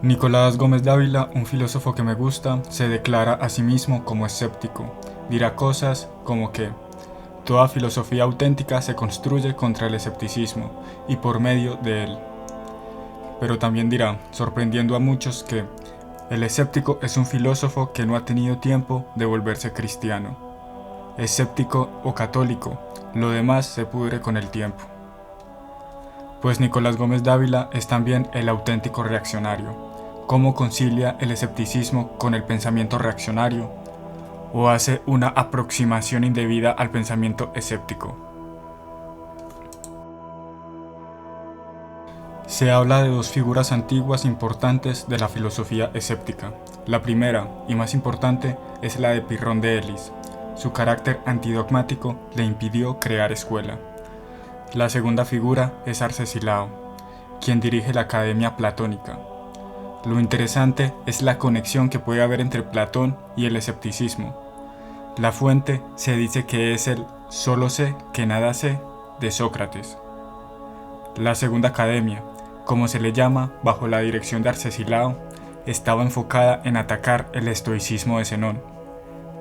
Nicolás Gómez Dávila, un filósofo que me gusta, se declara a sí mismo como escéptico. Dirá cosas como que toda filosofía auténtica se construye contra el escepticismo y por medio de él. Pero también dirá, sorprendiendo a muchos, que el escéptico es un filósofo que no ha tenido tiempo de volverse cristiano. Escéptico o católico, lo demás se pudre con el tiempo. Pues Nicolás Gómez Dávila es también el auténtico reaccionario. ¿Cómo concilia el escepticismo con el pensamiento reaccionario? ¿O hace una aproximación indebida al pensamiento escéptico? Se habla de dos figuras antiguas importantes de la filosofía escéptica. La primera, y más importante, es la de Pirrón de Elis. Su carácter antidogmático le impidió crear escuela. La segunda figura es Arcesilao, quien dirige la Academia Platónica. Lo interesante es la conexión que puede haber entre Platón y el escepticismo. La fuente se dice que es el «solo sé que nada sé» de Sócrates. La segunda academia, como se le llama bajo la dirección de Arcesilao, estaba enfocada en atacar el estoicismo de Zenón.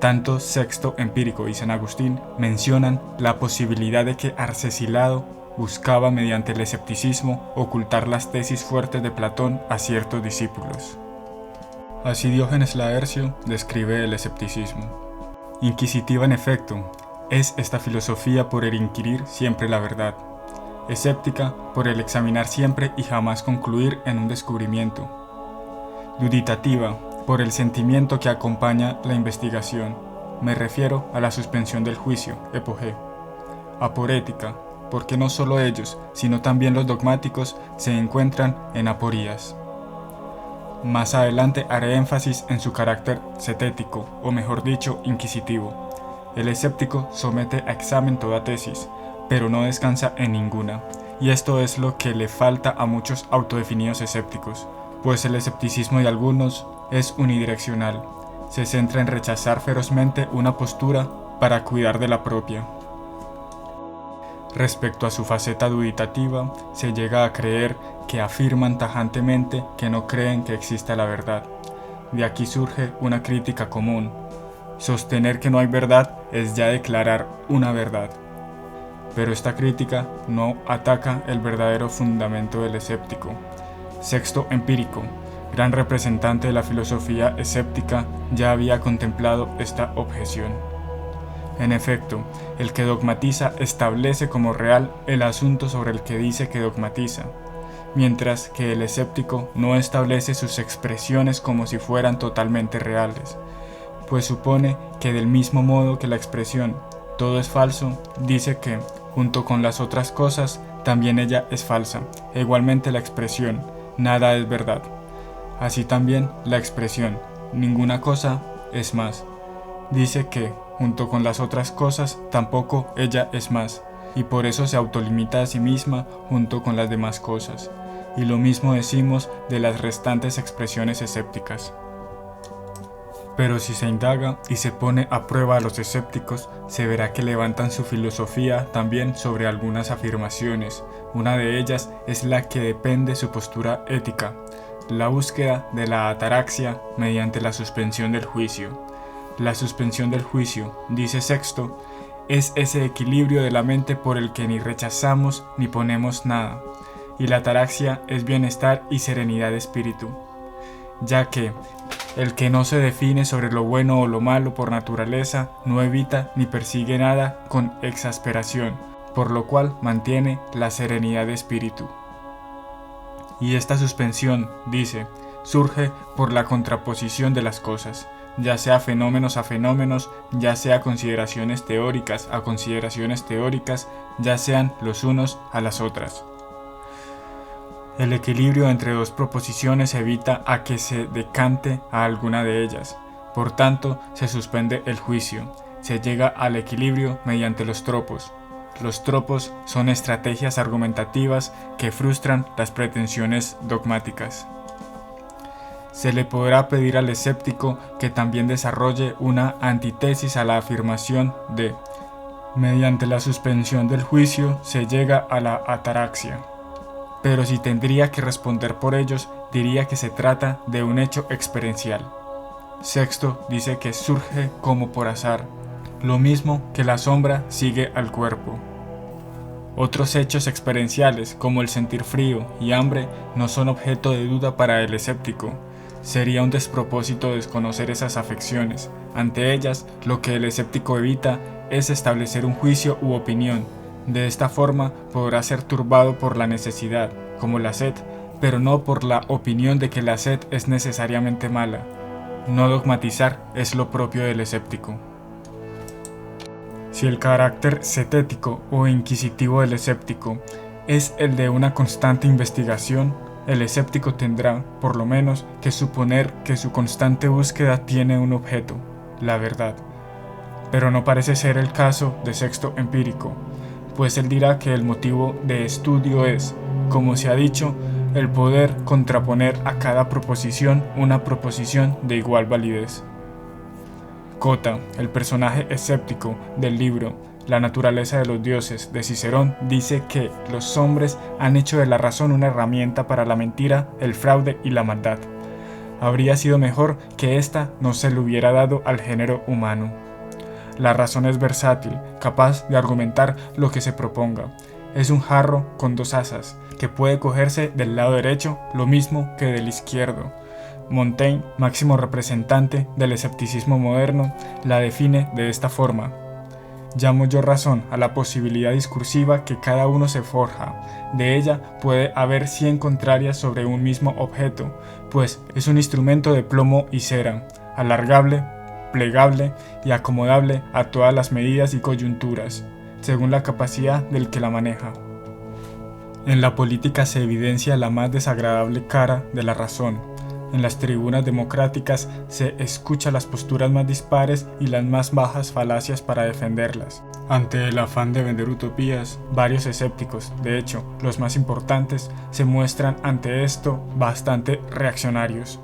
Tanto Sexto Empírico y San Agustín mencionan la posibilidad de que Arcesilao buscaba mediante el escepticismo ocultar las tesis fuertes de Platón a ciertos discípulos. Así Diógenes Laercio describe el escepticismo. Inquisitiva en efecto, es esta filosofía por el inquirir siempre la verdad. Escéptica por el examinar siempre y jamás concluir en un descubrimiento. Duditativa por el sentimiento que acompaña la investigación. Me refiero a la suspensión del juicio, epogé. Aporética, porque no solo ellos, sino también los dogmáticos se encuentran en aporías. Más adelante haré énfasis en su carácter cetético, o mejor dicho, inquisitivo. El escéptico somete a examen toda tesis, pero no descansa en ninguna, y esto es lo que le falta a muchos autodefinidos escépticos, pues el escepticismo de algunos es unidireccional, se centra en rechazar ferozmente una postura para cuidar de la propia. Respecto a su faceta duditativa, se llega a creer que afirman tajantemente que no creen que exista la verdad. De aquí surge una crítica común. Sostener que no hay verdad es ya declarar una verdad. Pero esta crítica no ataca el verdadero fundamento del escéptico. Sexto Empírico, gran representante de la filosofía escéptica, ya había contemplado esta objeción. En efecto, el que dogmatiza establece como real el asunto sobre el que dice que dogmatiza, mientras que el escéptico no establece sus expresiones como si fueran totalmente reales, pues supone que del mismo modo que la expresión «todo es falso», dice que, junto con las otras cosas, también ella es falsa, e igualmente la expresión «nada es verdad». Así también la expresión «ninguna cosa es más». Dice que, junto con las otras cosas, tampoco ella es más, y por eso se autolimita a sí misma junto con las demás cosas. Y lo mismo decimos de las restantes expresiones escépticas. Pero si se indaga y se pone a prueba a los escépticos, se verá que levantan su filosofía también sobre algunas afirmaciones. Una de ellas es la que depende su postura ética, la búsqueda de la ataraxia mediante la suspensión del juicio. La suspensión del juicio, dice Sexto, es ese equilibrio de la mente por el que ni rechazamos ni ponemos nada, y la ataraxia es bienestar y serenidad de espíritu, ya que el que no se define sobre lo bueno o lo malo por naturaleza no evita ni persigue nada con exasperación, por lo cual mantiene la serenidad de espíritu. Y esta suspensión, dice, surge por la contraposición de las cosas, ya sea fenómenos a fenómenos, ya sea consideraciones teóricas a consideraciones teóricas, ya sean los unos a las otras. El equilibrio entre dos proposiciones evita a que se decante a alguna de ellas. Por tanto, se suspende el juicio. Se llega al equilibrio mediante los tropos. Los tropos son estrategias argumentativas que frustran las pretensiones dogmáticas. Se le podrá pedir al escéptico que también desarrolle una antítesis a la afirmación de mediante la suspensión del juicio se llega a la ataraxia. pero si tendría que responder por ellos, diría que se trata de un hecho experiencial. Sexto dice que surge como por azar, lo mismo que la sombra sigue al cuerpo. Otros hechos experienciales, como el sentir frío y hambre, no son objeto de duda para el escéptico. Sería un despropósito desconocer esas afecciones. Ante ellas, lo que el escéptico evita es establecer un juicio u opinión. De esta forma podrá ser turbado por la necesidad, como la sed, pero no por la opinión de que la sed es necesariamente mala. No dogmatizar es lo propio del escéptico. Si el carácter cetético o inquisitivo del escéptico es el de una constante investigación, el escéptico tendrá, por lo menos, que suponer que su constante búsqueda tiene un objeto, la verdad. Pero no parece ser el caso de Sexto Empírico, pues él dirá que el motivo de estudio es, como se ha dicho, el poder contraponer a cada proposición una proposición de igual validez. Cota, el personaje escéptico del libro La naturaleza de los dioses de Cicerón, dice que los hombres han hecho de la razón una herramienta para la mentira, el fraude y la maldad. Habría sido mejor que ésta no se le hubiera dado al género humano. La razón es versátil, capaz de argumentar lo que se proponga. Es un jarro con dos asas, que puede cogerse del lado derecho lo mismo que del izquierdo. Montaigne, máximo representante del escepticismo moderno, la define de esta forma: llamo yo razón a la posibilidad discursiva que cada uno se forja. De ella puede haber 100 contrarias sobre un mismo objeto, pues es un instrumento de plomo y cera, alargable, plegable y acomodable a todas las medidas y coyunturas, según la capacidad del que la maneja. En la política se evidencia la más desagradable cara de la razón. En las tribunas democráticas se escucha las posturas más dispares y las más bajas falacias para defenderlas. Ante el afán de vender utopías, varios escépticos, de hecho, los más importantes, se muestran ante esto bastante reaccionarios.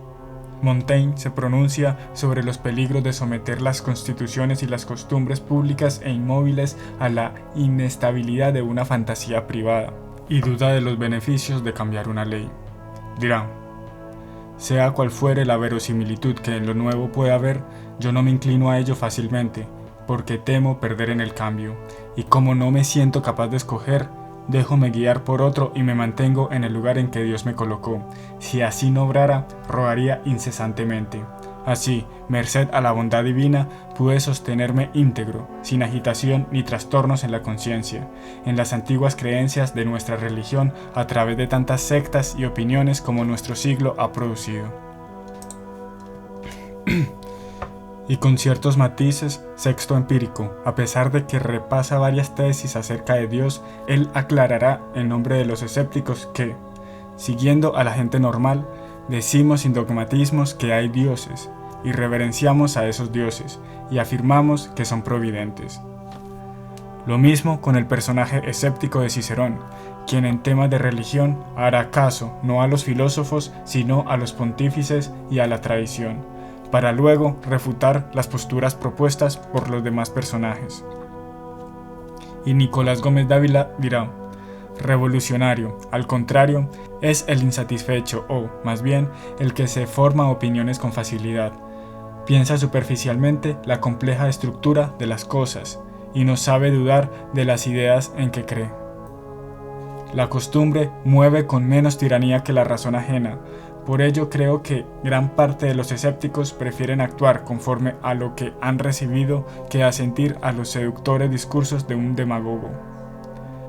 Montaigne se pronuncia sobre los peligros de someter las constituciones y las costumbres públicas e inmóviles a la inestabilidad de una fantasía privada, y duda de los beneficios de cambiar una ley. Dirá: sea cual fuere la verosimilitud que en lo nuevo pueda haber, yo no me inclino a ello fácilmente, porque temo perder en el cambio, y como no me siento capaz de escoger, déjome guiar por otro y me mantengo en el lugar en que Dios me colocó. Si así no obrara, rogaría incesantemente. Así, merced a la bondad divina, pude sostenerme íntegro, sin agitación ni trastornos en la conciencia, en las antiguas creencias de nuestra religión a través de tantas sectas y opiniones como nuestro siglo ha producido. Y con ciertos matices, Sexto Empírico, a pesar de que repasa varias tesis acerca de Dios, él aclarará en nombre de los escépticos que, siguiendo a la gente normal, decimos sin dogmatismos que hay dioses, y reverenciamos a esos dioses, y afirmamos que son providentes. Lo mismo con el personaje escéptico de Cicerón, quien en temas de religión hará caso no a los filósofos, sino a los pontífices y a la tradición, para luego refutar las posturas propuestas por los demás personajes. Y Nicolás Gómez Dávila dirá: revolucionario, al contrario, es el insatisfecho o, más bien, el que se forma opiniones con facilidad. Piensa superficialmente la compleja estructura de las cosas y no sabe dudar de las ideas en que cree. La costumbre mueve con menos tiranía que la razón ajena. Por ello creo que gran parte de los escépticos prefieren actuar conforme a lo que han recibido que asentir a los seductores discursos de un demagogo.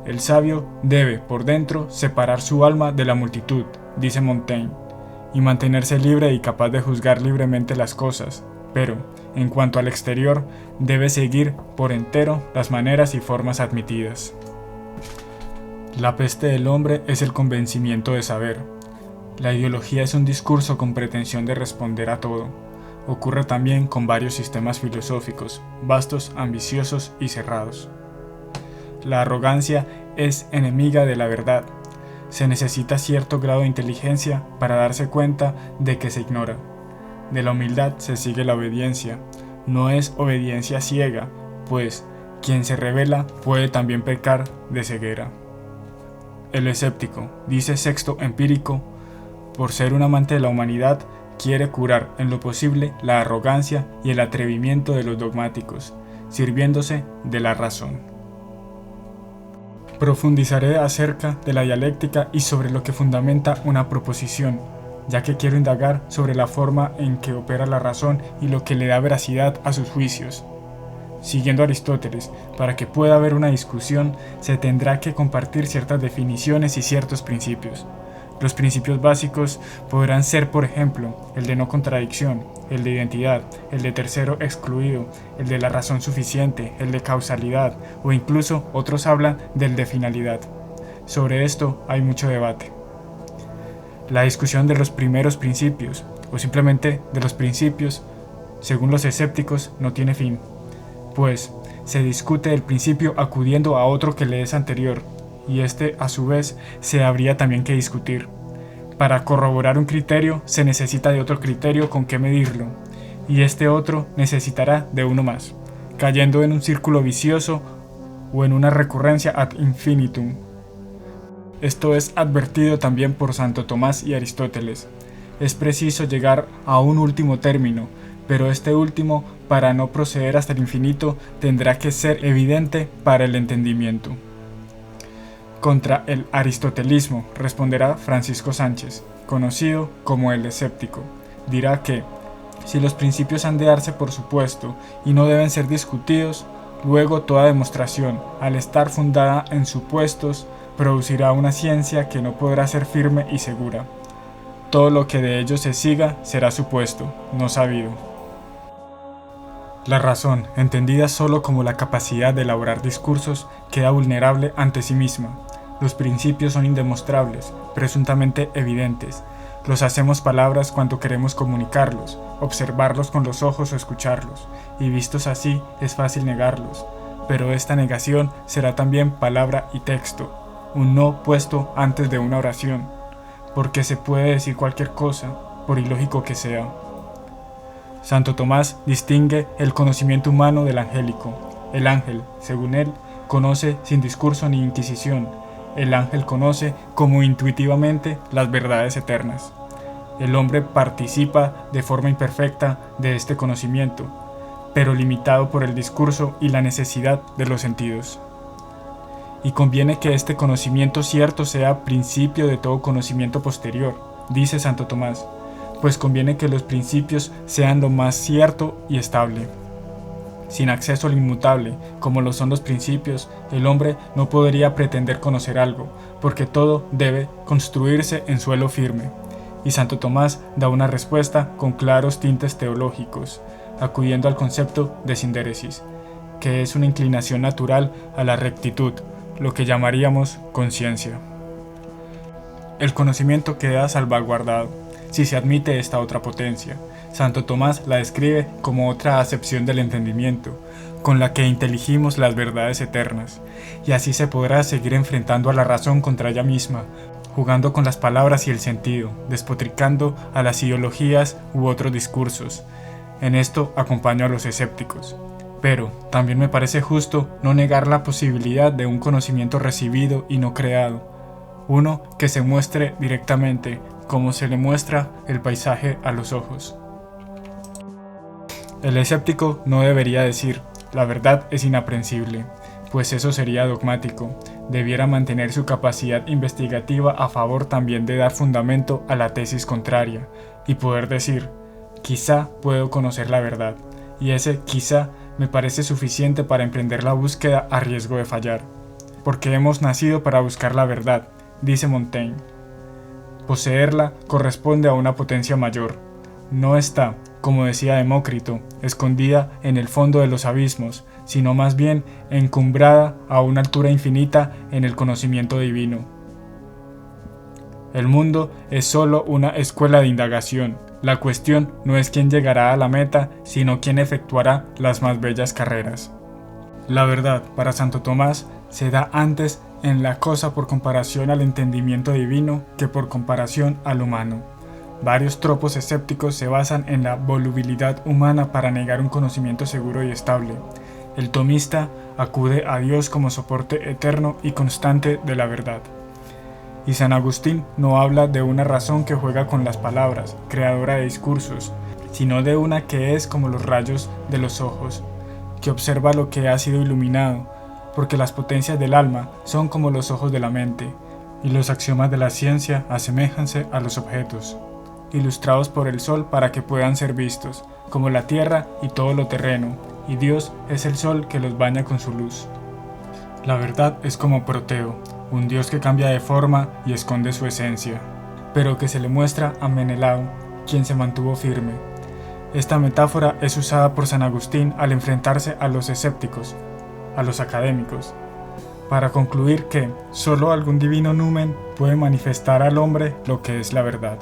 El sabio debe, por dentro, separar su alma de la multitud, dice Montaigne, y mantenerse libre y capaz de juzgar libremente las cosas, pero, en cuanto al exterior, debe seguir por entero las maneras y formas admitidas. La peste del hombre es el convencimiento de saber. La ideología es un discurso con pretensión de responder a todo. Ocurre también con varios sistemas filosóficos, vastos, ambiciosos y cerrados. La arrogancia es enemiga de la verdad. Se necesita cierto grado de inteligencia para darse cuenta de que se ignora. De la humildad se sigue la obediencia. No es obediencia ciega, pues quien se revela puede también pecar de ceguera. El escéptico, dice Sexto Empírico, por ser un amante de la humanidad, quiere curar en lo posible la arrogancia y el atrevimiento de los dogmáticos, sirviéndose de la razón. Profundizaré acerca de la dialéctica y sobre lo que fundamenta una proposición, ya que quiero indagar sobre la forma en que opera la razón y lo que le da veracidad a sus juicios. Siguiendo a Aristóteles, para que pueda haber una discusión, se tendrá que compartir ciertas definiciones y ciertos principios. Los principios básicos podrán ser, por ejemplo, el de no contradicción, el de identidad, el de tercero excluido, el de la razón suficiente, el de causalidad, o incluso otros hablan del de finalidad. Sobre esto hay mucho debate. La discusión de los primeros principios, o simplemente de los principios, según los escépticos, no tiene fin, pues se discute el principio acudiendo a otro que le es anterior, y este a su vez se habría también que discutir. Para corroborar un criterio se necesita de otro criterio con que medirlo, y este otro necesitará de uno más, cayendo en un círculo vicioso o en una recurrencia ad infinitum. Esto es advertido también por Santo Tomás y Aristóteles. Es preciso llegar a un último término, pero este último, para no proceder hasta el infinito, tendrá que ser evidente para el entendimiento. Contra el aristotelismo responderá Francisco Sánchez, conocido como el escéptico. Dirá que, si los principios han de darse por supuesto y no deben ser discutidos, luego toda demostración, al estar fundada en supuestos, producirá una ciencia que no podrá ser firme y segura. Todo lo que de ello se siga será supuesto, no sabido. La razón, entendida solo como la capacidad de elaborar discursos, queda vulnerable ante sí misma. Los principios son indemostrables, presuntamente evidentes. Los hacemos palabras cuando queremos comunicarlos, observarlos con los ojos o escucharlos, y vistos así es fácil negarlos. Pero esta negación será también palabra y texto, un no puesto antes de una oración, porque se puede decir cualquier cosa, por ilógico que sea. Santo Tomás distingue el conocimiento humano del angélico. El ángel, según él, conoce sin discurso ni inquisición. El ángel conoce como intuitivamente las verdades eternas. El hombre participa de forma imperfecta de este conocimiento, pero limitado por el discurso y la necesidad de los sentidos. Y conviene que este conocimiento cierto sea principio de todo conocimiento posterior, dice Santo Tomás, pues conviene que los principios sean lo más cierto y estable. Sin acceso al inmutable, como lo son los principios, el hombre no podría pretender conocer algo, porque todo debe construirse en suelo firme. Y Santo Tomás da una respuesta con claros tintes teológicos, acudiendo al concepto de sindéresis, que es una inclinación natural a la rectitud, lo que llamaríamos conciencia. El conocimiento queda salvaguardado si se admite esta otra potencia. Santo Tomás la describe como otra acepción del entendimiento, con la que inteligimos las verdades eternas, y así se podrá seguir enfrentando a la razón contra ella misma, jugando con las palabras y el sentido, despotricando a las ideologías u otros discursos. En esto acompaño a los escépticos. Pero también me parece justo no negar la posibilidad de un conocimiento recibido y no creado, uno que se muestre directamente, como se le muestra el paisaje a los ojos. El escéptico no debería decir, la verdad es inaprensible, pues eso sería dogmático. Debiera mantener su capacidad investigativa a favor también de dar fundamento a la tesis contraria, y poder decir, quizá puedo conocer la verdad, y ese quizá me parece suficiente para emprender la búsqueda a riesgo de fallar. Porque hemos nacido para buscar la verdad, dice Montaigne. Poseerla corresponde a una potencia mayor. No está, como decía Demócrito, escondida en el fondo de los abismos, sino más bien encumbrada a una altura infinita en el conocimiento divino. El mundo es solo una escuela de indagación. La cuestión no es quién llegará a la meta, sino quién efectuará las más bellas carreras. La verdad, para Santo Tomás, se da antes en la cosa por comparación al entendimiento divino que por comparación al humano. Varios tropos escépticos se basan en la volubilidad humana para negar un conocimiento seguro y estable. El tomista acude a Dios como soporte eterno y constante de la verdad. Y San Agustín no habla de una razón que juega con las palabras, creadora de discursos, sino de una que es como los rayos de los ojos, que observa lo que ha sido iluminado, porque las potencias del alma son como los ojos de la mente, y los axiomas de la ciencia aseméjanse a los objetos, ilustrados por el sol para que puedan ser vistos, como la tierra y todo lo terreno, y Dios es el sol que los baña con su luz. La verdad es como Proteo, un Dios que cambia de forma y esconde su esencia, pero que se le muestra a Menelao, quien se mantuvo firme. Esta metáfora es usada por San Agustín al enfrentarse a los escépticos, a los académicos, para concluir que solo algún divino numen puede manifestar al hombre lo que es la verdad.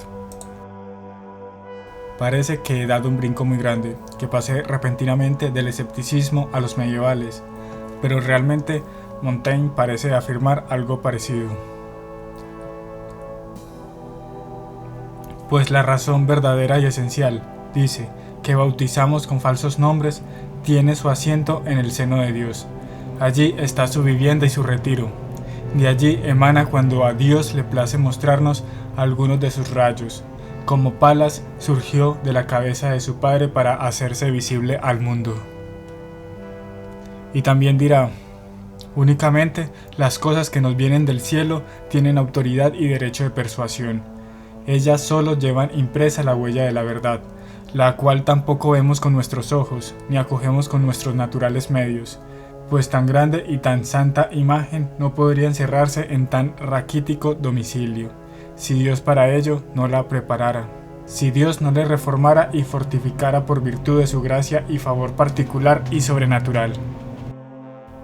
Parece que he dado un brinco muy grande, que pasé repentinamente del escepticismo a los medievales, pero realmente Montaigne parece afirmar algo parecido. Pues la razón verdadera y esencial, dice, que bautizamos con falsos nombres, tiene su asiento en el seno de Dios. Allí está su vivienda y su retiro. De allí emana cuando a Dios le place mostrarnos algunos de sus rayos. Como Palas surgió de la cabeza de su padre para hacerse visible al mundo. Y también dirá, únicamente las cosas que nos vienen del cielo tienen autoridad y derecho de persuasión. Ellas solo llevan impresa la huella de la verdad, la cual tampoco vemos con nuestros ojos, ni acogemos con nuestros naturales medios, pues tan grande y tan santa imagen no podría encerrarse en tan raquítico domicilio, si Dios para ello no la preparara, si Dios no le reformara y fortificara por virtud de su gracia y favor particular y sobrenatural.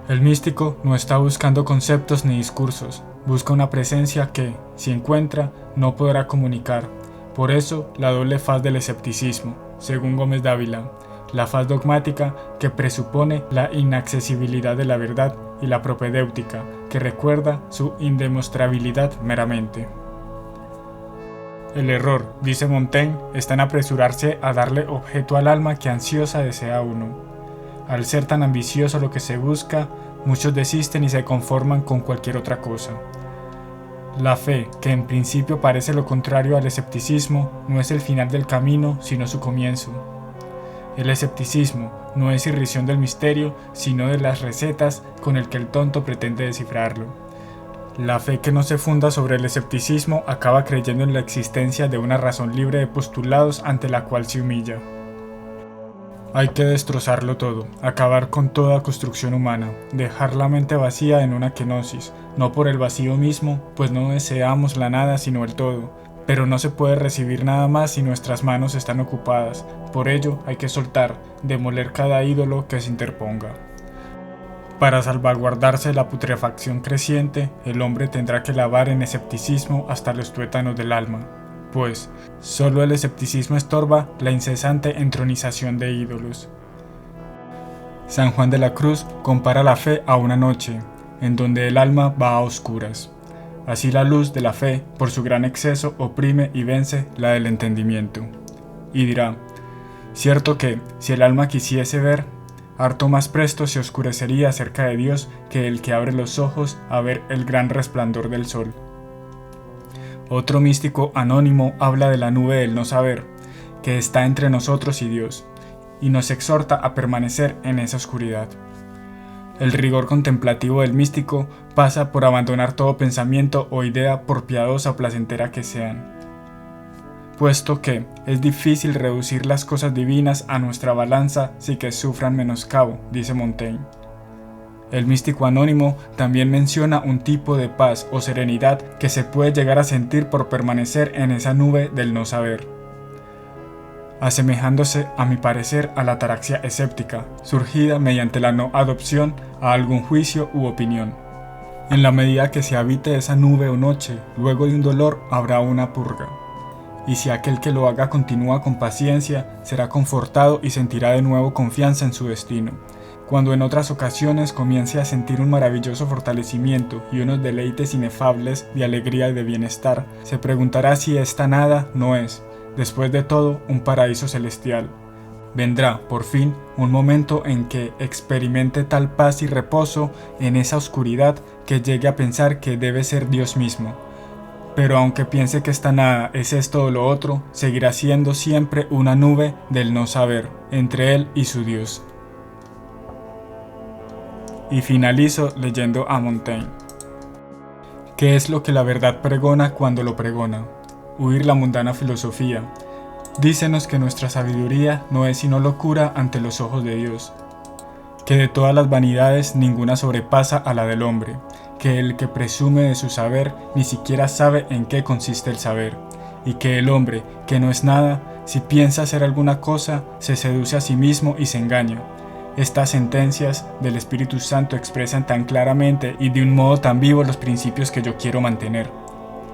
El místico no está buscando conceptos ni discursos, busca una presencia que, si encuentra, no podrá comunicar. Por eso, la doble faz del escepticismo, según Gómez Dávila, la faz dogmática que presupone la inaccesibilidad de la verdad y la propedéutica que recuerda su indemostrabilidad meramente. El error, dice Montaigne, está en apresurarse a darle objeto al alma que ansiosa desea uno. Al ser tan ambicioso lo que se busca, muchos desisten y se conforman con cualquier otra cosa. La fe, que en principio parece lo contrario al escepticismo, no es el final del camino, sino su comienzo. El escepticismo no es irrisión del misterio, sino de las recetas con el que el tonto pretende descifrarlo. La fe que no se funda sobre el escepticismo acaba creyendo en la existencia de una razón libre de postulados ante la cual se humilla. Hay que destrozarlo todo, acabar con toda construcción humana, dejar la mente vacía en una kenosis, no por el vacío mismo, pues no deseamos la nada sino el todo, pero no se puede recibir nada más si nuestras manos están ocupadas, por ello hay que soltar, demoler cada ídolo que se interponga. Para salvaguardarse de la putrefacción creciente, el hombre tendrá que lavar en escepticismo hasta los tuétanos del alma, pues solo el escepticismo estorba la incesante entronización de ídolos. San Juan de la Cruz compara la fe a una noche, en donde el alma va a oscuras. Así la luz de la fe, por su gran exceso, oprime y vence la del entendimiento. Y dirá, cierto que, si el alma quisiese ver, harto más presto se oscurecería cerca de Dios que el que abre los ojos a ver el gran resplandor del sol. Otro místico anónimo habla de la nube del no saber, que está entre nosotros y Dios, y nos exhorta a permanecer en esa oscuridad. El rigor contemplativo del místico pasa por abandonar todo pensamiento o idea por piadosa o placentera que sean, puesto que es difícil reducir las cosas divinas a nuestra balanza sin que sufran menoscabo, dice Montaigne. El místico anónimo también menciona un tipo de paz o serenidad que se puede llegar a sentir por permanecer en esa nube del no saber, asemejándose, a mi parecer, a la ataraxia escéptica, surgida mediante la no adopción a algún juicio u opinión. En la medida que se habite esa nube o noche, luego de un dolor habrá una purga. Y si aquel que lo haga continúa con paciencia, será confortado y sentirá de nuevo confianza en su destino. Cuando en otras ocasiones comience a sentir un maravilloso fortalecimiento y unos deleites inefables de alegría y de bienestar, se preguntará si esta nada no es, después de todo, un paraíso celestial. Vendrá, por fin, un momento en que experimente tal paz y reposo en esa oscuridad que llegue a pensar que debe ser Dios mismo, pero aunque piense que esta nada es esto o lo otro, seguirá siendo siempre una nube del no saber entre él y su Dios. Y finalizo leyendo a Montaigne. ¿Qué es lo que la verdad pregona cuando lo pregona? Huir la mundana filosofía. Dícenos que nuestra sabiduría no es sino locura ante los ojos de Dios, que de todas las vanidades ninguna sobrepasa a la del hombre, que el que presume de su saber ni siquiera sabe en qué consiste el saber, y que el hombre, que no es nada, si piensa hacer alguna cosa, se seduce a sí mismo y se engaña. Estas sentencias del Espíritu Santo expresan tan claramente y de un modo tan vivo los principios que yo quiero mantener,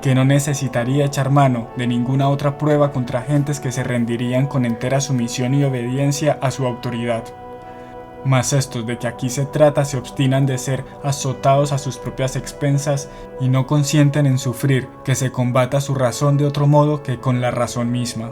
que no necesitaría echar mano de ninguna otra prueba contra gentes que se rendirían con entera sumisión y obediencia a su autoridad. Mas estos de que aquí se trata se obstinan de ser azotados a sus propias expensas y no consienten en sufrir que se combata su razón de otro modo que con la razón misma.